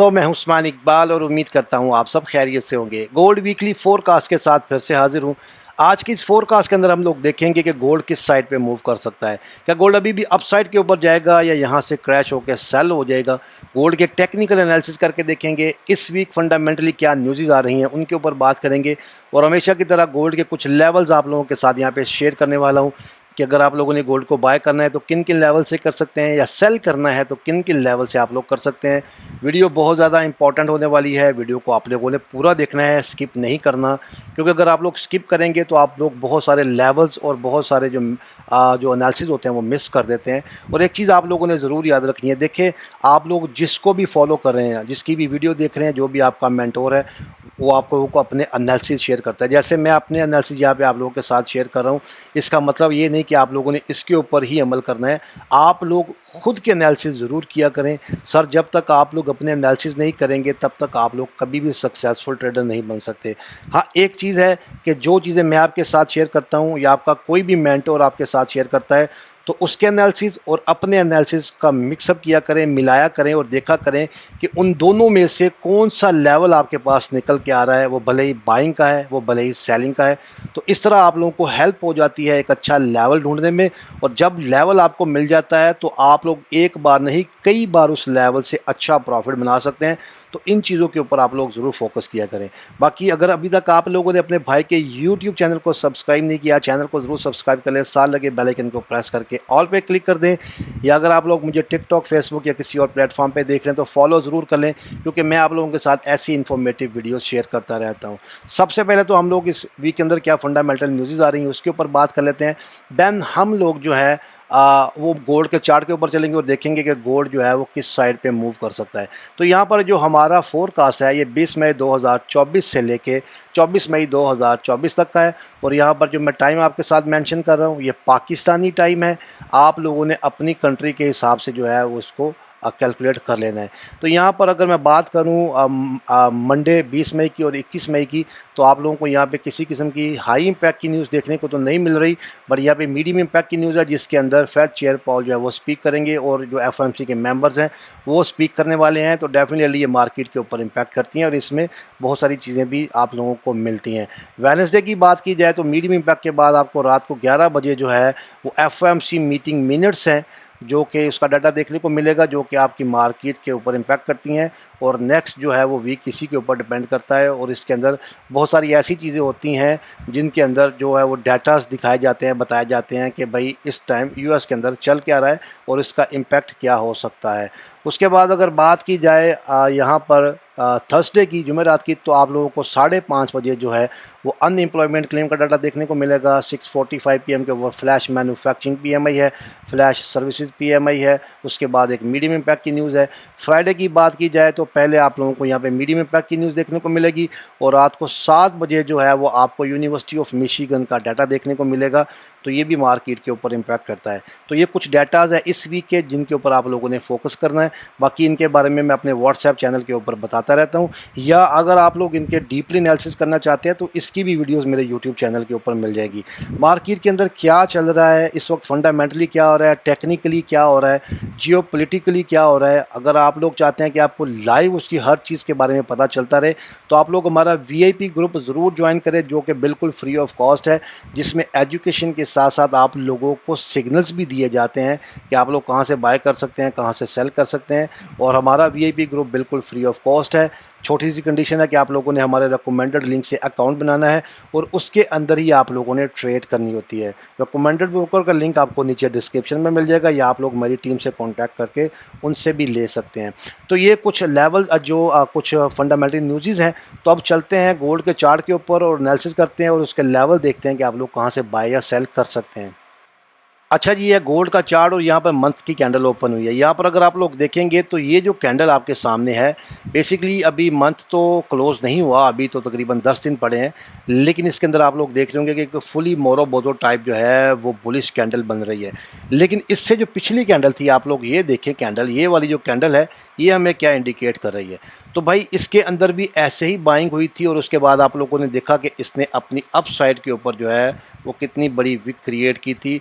दोस्तों, मैं हूं उस्मान इकबाल और उम्मीद करता हूं आप सब खैरियत से होंगे। गोल्ड वीकली फोरकास्ट के साथ फिर से हाजिर हूं। आज की इस फोरकास्ट के अंदर हम लोग देखेंगे कि गोल्ड किस साइड पे मूव कर सकता है। क्या गोल्ड अभी भी अप साइड के ऊपर जाएगा या यहां से क्रैश होकर सेल हो जाएगा। गोल्ड के टेक्निकल एनालिसिस करके देखेंगे। इस वीक फंडामेंटली क्या न्यूज़ आ रही हैं उनके ऊपर बात करेंगे। और हमेशा की तरह गोल्ड के कुछ लेवल्स आप लोगों के साथ यहाँ पे शेयर करने वाला हूँ कि अगर आप लोगों ने गोल्ड को बाय करना है तो किन किन लेवल से कर सकते हैं, या सेल करना है तो किन किन लेवल से आप लोग कर सकते हैं। वीडियो बहुत ज़्यादा इंपॉर्टेंट होने वाली है। वीडियो को आप लोगों ने पूरा देखना है, स्किप नहीं करना, क्योंकि अगर आप लोग स्किप करेंगे तो आप लोग बहुत सारे लेवल्स और बहुत सारे जो एनालिसिस होते हैं वो मिस कर देते हैं। और एक चीज़ आप लोगों ने ज़रूर याद रखनी है, देखिए आप लोग जिसको भी फॉलो कर रहे हैं, जिसकी भी वीडियो देख रहे हैं, जो भी आपका मेंटोर है वो आप लोगों को अपने एनालिसिस शेयर करता है। जैसे मैं अपने एनालिसिस यहाँ पे आप लोगों के साथ शेयर कर रहा हूँ, इसका मतलब ये नहीं कि आप लोगों ने इसके ऊपर ही अमल करना है। आप लोग खुद के एनालिसिस ज़रूर किया करें। सर, जब तक आप लोग अपने एनालिसिस नहीं करेंगे तब तक आप लोग कभी भी सक्सेसफुल ट्रेडर नहीं बन सकते। हाँ, एक चीज़ है कि जो चीज़ें मैं आपके साथ शेयर करता हूँ या आपका कोई भी मेंटोर आपके साथ शेयर करता है, तो उसके एनालिसिस और अपने एनालिसिस का मिक्सअप किया करें, मिलाया करें और देखा करें कि उन दोनों में से कौन सा लेवल आपके पास निकल के आ रहा है, वो भले ही बाइंग का है, वो भले ही सेलिंग का है। तो इस तरह आप लोगों को हेल्प हो जाती है एक अच्छा लेवल ढूंढने में। और जब लेवल आपको मिल जाता है तो आप लोग एक बार नहीं कई बार उस लेवल से अच्छा प्रॉफिट बना सकते हैं। तो इन चीज़ों के ऊपर आप लोग ज़रूर फोकस किया करें। बाकी अगर अभी तक आप लोगों ने अपने भाई के यूट्यूब चैनल को सब्सक्राइब नहीं किया, चैनल को ज़रूर सब्सक्राइब कर लें, साथ लगे बेल आइकन को प्रेस करके ऑल पे क्लिक कर दें। या अगर आप लोग मुझे टिकटॉक, फेसबुक या किसी और प्लेटफॉर्म पे देख रहे हैं तो फॉलो ज़रूर कर लें, क्योंकि मैं आप लोगों के साथ ऐसी इन्फॉर्मेटिव वीडियो शेयर करता रहता हूँ। सबसे पहले तो हम लोग इस वीक के अंदर क्या फंडामेंटल न्यूज़ आ रही हैं उसके ऊपर बात कर लेते हैं। देन हम लोग जो है वो गोल्ड के चार्ट के ऊपर चलेंगे और देखेंगे कि गोल्ड जो है वो किस साइड पे मूव कर सकता है। तो यहाँ पर जो हमारा फोरकास्ट है ये 20 मई 2024 से लेके 24 मई 2024 तक का है। और यहाँ पर जो मैं टाइम आपके साथ मेंशन कर रहा हूँ ये पाकिस्तानी टाइम है। आप लोगों ने अपनी कंट्री के हिसाब से जो है वो उसको कैलकुलेट कर लेना है। तो यहाँ पर अगर मैं बात करूँ मंडे 20 मई की और 21 मई की, तो आप लोगों को यहाँ पे किसी किस्म की हाई इम्पैक्ट की न्यूज़ देखने को तो नहीं मिल रही, बट यहाँ पे मीडियम इम्पैक्ट की न्यूज़ है जिसके अंदर फेड चेयर पॉल जो है वो स्पीक करेंगे और जो एफओएमसी के मेंबर्स हैं वो स्पीक करने वाले हैं। तो डेफिनेटली ये मार्केट के ऊपर इम्पैक्ट करती हैं और इसमें बहुत सारी चीज़ें भी आप लोगों को मिलती हैं। वेडनेसडे की बात की जाए तो मीडियम इम्पैक्ट के बाद आपको रात को 11 बजे जो है वो एफओएमसी मीटिंग मिनट्स हैं, जो कि उसका डाटा देखने को मिलेगा, जो कि आपकी मार्केट के ऊपर इम्पैक्ट करती हैं। और नेक्स्ट जो है वो वीक इसी के ऊपर डिपेंड करता है। और इसके अंदर बहुत सारी ऐसी चीज़ें होती हैं जिनके अंदर जो है वो डाटास दिखाए जाते हैं, बताए जाते हैं कि भाई इस टाइम यूएस के अंदर चल क्या रहा है और इसका इम्पैक्ट क्या हो सकता है। उसके बाद अगर बात की जाए यहाँ पर थर्सडे की, जुमेरात की, तो आप लोगों को 5:30 बजे जो है वो अनएम्प्लॉयमेंट क्लेम का डाटा देखने को मिलेगा। 6:45 PM के ऊपर फ्लैश मैन्युफैक्चरिंग PMI है, फ्लैश सर्विसेज PMI है। उसके बाद एक मीडियम इम्पैक्ट की न्यूज़ है। फ्राइडे की बात की जाए तो पहले आप लोगों को यहाँ पे मीडियम इम्पैक्ट की न्यूज़ देखने को मिलेगी और रात को 7 बजे जो है वो आपको यूनिवर्सिटी ऑफ मिशिगन का डाटा देखने को मिलेगा। तो ये भी मार्केट के ऊपर इम्पैक्ट करता है। तो ये कुछ डाटाज है इस वीक के जिनके ऊपर आप लोगों ने फोकस करना है। बाकी इनके बारे में मैं अपने व्हाट्सएप चैनल के ऊपर बताता रहता हूँ, या अगर आप लोग इनके डीपली एनालिसिस करना चाहते हैं तो इसकी भी वीडियोस मेरे यूट्यूब चैनल के ऊपर मिल जाएगी। मार्केट के अंदर क्या चल रहा है इस वक्त, फंडामेंटली क्या हो रहा है, टेक्निकली क्या हो रहा है, जियोपॉलिटिकली क्या हो रहा है, अगर आप लोग चाहते हैं कि आपको लाइव उसकी हर चीज़ के बारे में पता चलता रहे तो आप लोग हमारा VIP ग्रुप ज़रूर ज्वाइन करें, जो कि बिल्कुल फ्री ऑफ कॉस्ट है, जिसमें एजुकेशन के साथ साथ आप लोगों को सिग्नल्स भी दिए जाते हैं कि आप लोग कहाँ से बाय कर सकते हैं, कहाँ से सेल कर सकते हैं। और हमारा VIP ग्रुप बिल्कुल फ्री ऑफ कॉस्ट है। छोटी सी कंडीशन है कि आप लोगों ने हमारे रिकमेंडेड लिंक से अकाउंट बनाना है और उसके अंदर ही आप लोगों ने ट्रेड करनी होती है। रिकमेंडेड ब्रोकर का लिंक आपको नीचे डिस्क्रिप्शन में मिल जाएगा, या आप लोग हमारी टीम से कांटेक्ट करके उनसे भी ले सकते हैं। तो ये कुछ लेवल जो कुछ फंडामेंटल न्यूज़ हैं। तो अब चलते हैं गोल्ड के चार्ट के ऊपर और एनालिसिस करते हैं और उसके लेवल देखते हैं कि आप लोग कहाँ से बाय या सेल कर सकते हैं। अच्छा जी, ये गोल्ड का चार्ट और यहाँ पर मंथ की कैंडल ओपन हुई है। यहाँ पर अगर आप लोग देखेंगे तो ये जो कैंडल आपके सामने है, बेसिकली अभी मंथ तो क्लोज नहीं हुआ, अभी तो तकरीबन 10 दिन पड़े हैं, लेकिन इसके अंदर आप लोग देख रहे होंगे कि एक फुली मोरोबोदो टाइप जो है वो बुलिश कैंडल बन रही है। लेकिन इससे जो पिछली कैंडल थी, आप लोग ये देखें कैंडल, ये वाली जो कैंडल है ये हमें क्या इंडिकेट कर रही है। तो भाई इसके अंदर भी ऐसे ही बाइंग हुई थी और उसके बाद आप लोगों ने देखा कि इसने अपनी अप साइड के ऊपर जो है वो कितनी बड़ी विक क्रिएट की थी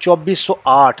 2408